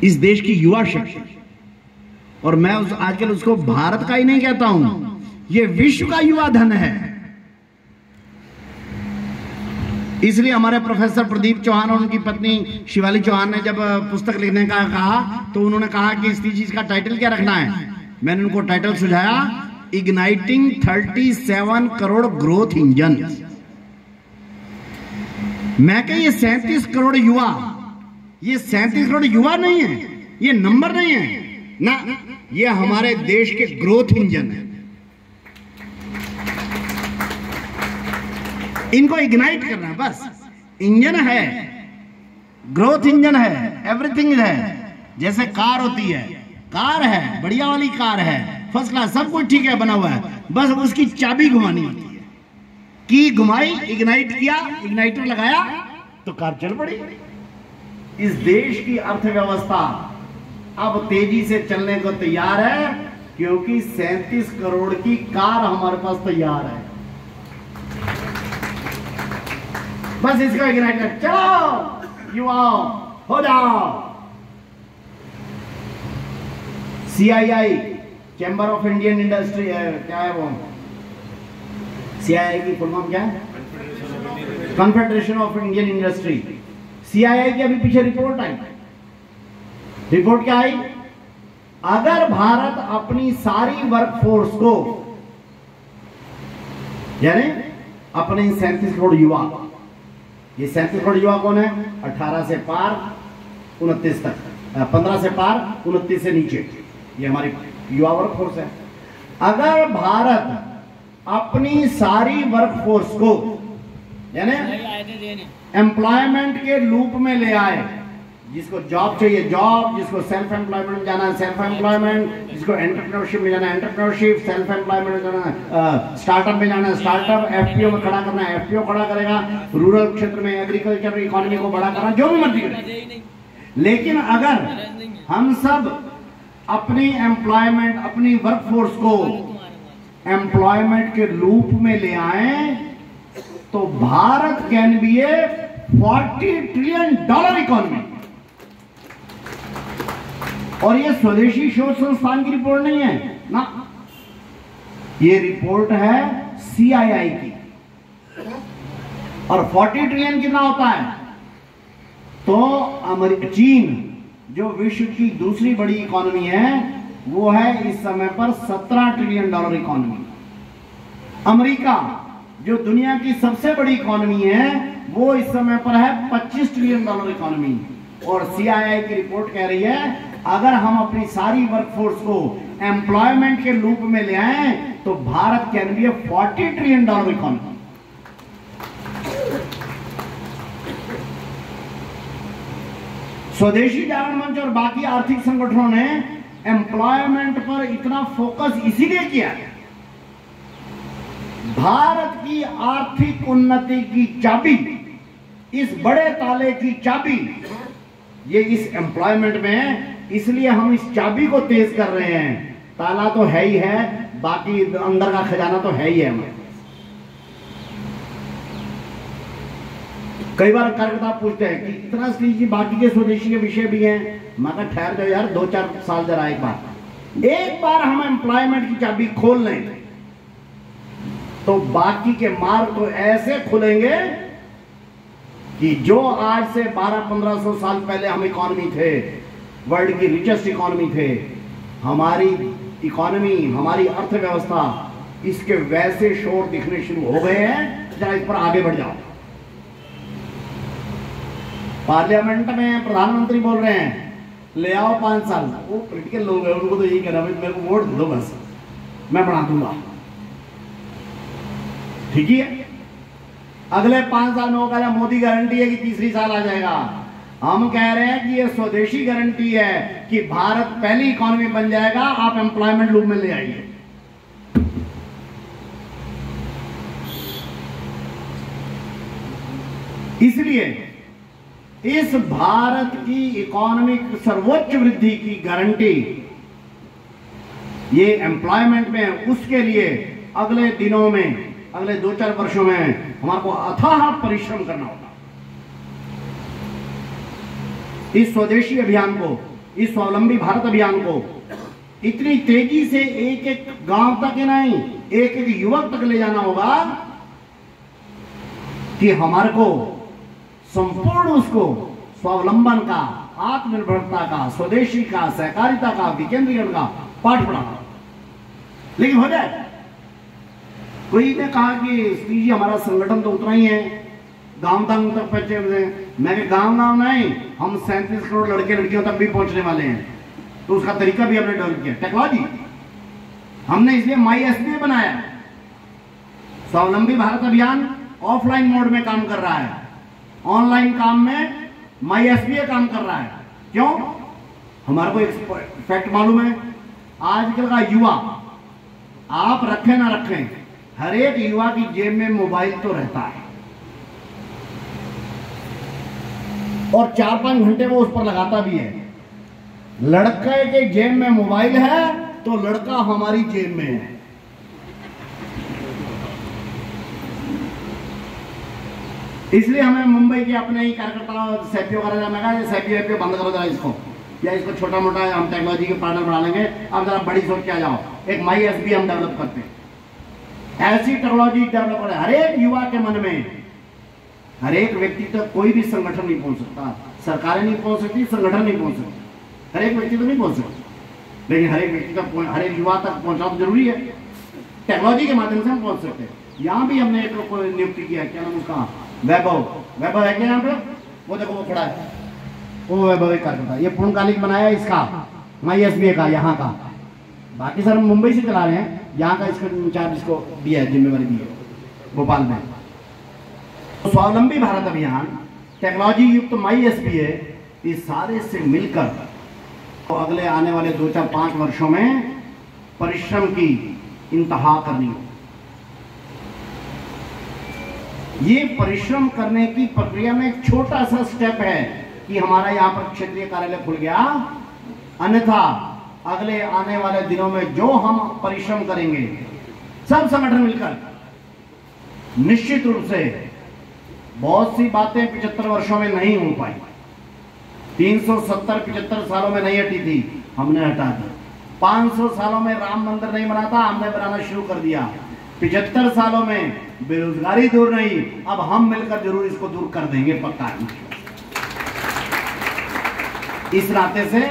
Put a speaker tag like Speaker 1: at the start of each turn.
Speaker 1: इस देश की युवा शक्ति। और मैं आजकल उसको भारत का ही नहीं कहता हूं, ये विश्व का युवा धन है। इसलिए हमारे प्रोफेसर प्रदीप चौहान और उनकी पत्नी शिवाली चौहान ने जब पुस्तक लिखने का कहा तो उन्होंने कहा कि इस चीज का टाइटल क्या रखना है। मैंने उनको टाइटल सुझाया, इग्नाइटिंग 37 करोड़ ग्रोथ इंजन। मैं कह ये 37 करोड़ युवा, ये 37 करोड़ युवा नहीं है, ये नंबर नहीं है ना, ये हमारे देश के ग्रोथ इंजन है। इनको इग्नाइट करना है, बस इंजन है, ग्रोथ इंजन है, एवरीथिंग है। जैसे कार होती है, कार है, बढ़िया वाली कार है, फर्स्ट क्लास, सब कुछ ठीक है, बना हुआ है, बस उसकी चाबी घुमानी होती है। की घुमाई, इग्नाइट किया, इग्नाइटर लगाया तो कार चल पड़ी। इस देश की अर्थव्यवस्था अब तेजी से चलने को तैयार है क्योंकि 37 करोड़ की कार हमारे पास तैयार है। बस इसका इग्नाइट कर, चलो युवाओं हो जाओ। CII, chamber of Indian industry है, क्या है वो, CII की फुल फॉर्म क्या है, confederation of Indian industry. CII की अभी पीछे रिपोर्ट आई। रिपोर्ट क्या आई, अगर भारत अपनी सारी वर्कफोर्स को, यानी अपने 37 करोड़ युवा, ये 37 करोड़ युवा कौन है, 18 से पार 29 तक, 15 से पार 29 से नीचे, ये हमारी युवा वर्कफोर्स है। अगर भारत अपनी सारी वर्कफोर्स को यानी एम्प्लॉयमेंट के लूप में ले आए, जिसको जॉब चाहिए जॉब, जिसको सेल्फ एम्प्लॉयमेंट में जाना है सेल्फ एम्प्लॉयमेंट, जिसको एंटरप्रेन्योरशिप में जाना है एंटरप्रेन्योरशिप, सेल्फ एम्प्लॉयमेंट में जाना है स्टार्टअप में जाना है स्टार्टअप, FPO में खड़ा करना है FPO खड़ा करेगा, रूरल क्षेत्र में एग्रीकल्चर इकोनॉमी को बड़ा करना, जो भी मर्जी करे। लेकिन अगर हम सब अपनी एम्प्लॉयमेंट, अपनी वर्कफोर्स को एम्प्लॉयमेंट के लूप में ले आए तो Bharat can be A $40 trillion economy. और ये स्वदेशी शोध संस्थान की रिपोर्ट नहीं है ना, ये रिपोर्ट है CII की। और 40 ट्रिलियन कितना होता है, तो चीन जो विश्व की दूसरी बड़ी इकोनॉमी है वो है इस समय पर $17 ट्रिलियन इकोनॉमी। अमेरिका जो दुनिया की सबसे बड़ी इकोनॉमी है वो इस समय पर है $25 ट्रिलियन इकोनॉमी। और CII की रिपोर्ट कह रही है अगर हम अपनी सारी वर्कफोर्स को एम्प्लॉयमेंट के लूप में ले आए तो Bharat can be A $40 trillion economy. स्वदेशी जागरण मंच और बाकी आर्थिक संगठनों ने एम्प्लॉयमेंट पर इतना फोकस इसीलिए किया, भारत की आर्थिक उन्नति की चाबी, इस बड़े ताले की चाबी ये इस एम्प्लॉयमेंट में है। इसलिए हम इस चाबी को तेज कर रहे हैं। ताला तो है ही है, बाकी अंदर का खजाना तो है ही है। हमें कई बार कार्यकर्ता पूछते हैं कि इतना कीजिए, बाकी के स्वदेशी के विषय भी हैं। मैं कहा ठहर जाओ यार, 2-4 साल जरा, एक बार हम एम्प्लॉयमेंट की चाबी खोल लें तो बाकी के मार्ग तो ऐसे खुलेंगे कि जो आज से 1200-1500 साल पहले हम इकोनॉमी थे, वर्ल्ड की रिचेस्ट इकोनॉमी थे, हमारी इकोनॉमी, हमारी अर्थव्यवस्था, इसके वैसे शोर दिखने शुरू हो गए हैं। जरा इस पर आगे बढ़ जाओ। पार्लियामेंट में प्रधानमंत्री बोल रहे हैं ले आओ 5 साल, वो पॉलिटिकल लोग हैं, उनको तो यही कहना भाई मेरे को वोट दो बस, मैं बढ़ा दूंगा। ठीक है, अगले 5 साल में वो कह रहा मोदी गारंटी है कि 3री साल आ जाएगा। हम कह रहे हैं कि ये स्वदेशी गारंटी है कि भारत पहली इकोनॉमी बन जाएगा, आप एम्प्लॉयमेंट लूप में ले आइए। इसलिए इस भारत की इकोनॉमिक सर्वोच्च वृद्धि की गारंटी ये एम्प्लॉयमेंट में है। उसके लिए अगले दिनों में, अगले 2-4 वर्षों में हमारे को अथाह परिश्रम करना होगा। इस स्वदेशी अभियान को इस स्वावलंबी भारत अभियान को इतनी तेजी से एक एक गांव तक ही नहीं, एक एक युवक तक ले जाना होगा कि हमारे को संपूर्ण उसको स्वावलंबन का, आत्मनिर्भरता का, स्वदेशी का, सहकारिता का, विकेंद्रीकरण का पाठ पढ़ाना। लेकिन हो जाए। कोई ने कहा कि श्री जी हमारा संगठन तो उतना ही है, गांव तक पहुंचे हुए। मैं गांव नहीं, हम 37 करोड़ लड़के लड़कियों तक भी पहुंचने वाले हैं। तो उसका तरीका भी हमने डेवलप किया, टेक्नोलॉजी। हमने इसलिए MySBA बनाया। स्वावलंबी भारत अभियान ऑफलाइन मोड में काम कर रहा है, ऑनलाइन काम में MySBA काम कर रहा है। क्यों? हमारे को एक फैक्ट मालूम है, आजकल का युवा, आप रखें ना रखें, हर एक युवा की जेब में मोबाइल तो रहता है और 4-5 घंटे वो उस पर लगाता भी है। लड़के के जेब में मोबाइल है तो लड़का हमारी जेब में है। इसलिए हमें मुंबई के अपने ही कार्यकर्ताओं सैपियो का मैं कहा सैपियो बंद करो जरा इसको, या इसको छोटा मोटा हम टेक्नोलॉजी के पार्टनर बना लेंगे। अब जरा बड़ी सोच के आ जाओ, एक MySBA हम डेवलप करते हैं। ऐसी टेक्नोलॉजी डेवलप करें हर एक युवा के मन में। हर एक व्यक्ति तक कोई भी संगठन नहीं पहुंच सकता, सरकारें नहीं पहुंच सकती, संगठन नहीं पहुंच सकते, हर एक व्यक्ति तो नहीं पहुंच सकता। लेकिन हर एक व्यक्ति तक, हर एक युवा तक पहुंचना तो जरूरी है। टेक्नोलॉजी के माध्यम से हम पहुंच सकते हैं। यहाँ भी हमने एक नियुक्ति किया, क्या नाम उसका, वैभव है क्या यहाँ पे? वो देखो वो खड़ा है, वो वैभव एक कार्यकर्ता। ये पूर्णकालिक बनाया इसका MySBA का यहाँ का। बाकी सर हम मुंबई से चला रहे हैं, यहाँ का इसका इंचार्ज इसको दिया है, जिम्मेवारी दी है भोपाल में। तो स्वावलंबी भारत अभियान, टेक्नोलॉजी युक्त MySBA, इस सारे से मिलकर तो अगले आने वाले 2-4-5 वर्षों में परिश्रम की इंतहा करनी हो। ये परिश्रम करने की प्रक्रिया में एक छोटा सा स्टेप है कि हमारा यहाँ पर क्षेत्रीय कार्यालय खुल गया। अन्यथा अगले आने वाले दिनों में जो हम परिश्रम करेंगे सब संगठन मिलकर, निश्चित रूप से बहुत सी बातें 75 वर्षों में नहीं हो पाई। 370-75 सालों में नहीं हटी थी, हमने हटा दी। 500 सालों में राम मंदिर नहीं बना था, हमने बनाना शुरू कर दिया। 75 सालों में बेरोजगारी दूर नहीं, अब हम मिलकर जरूर इसको दूर कर देंगे, पक्का। इस नाते से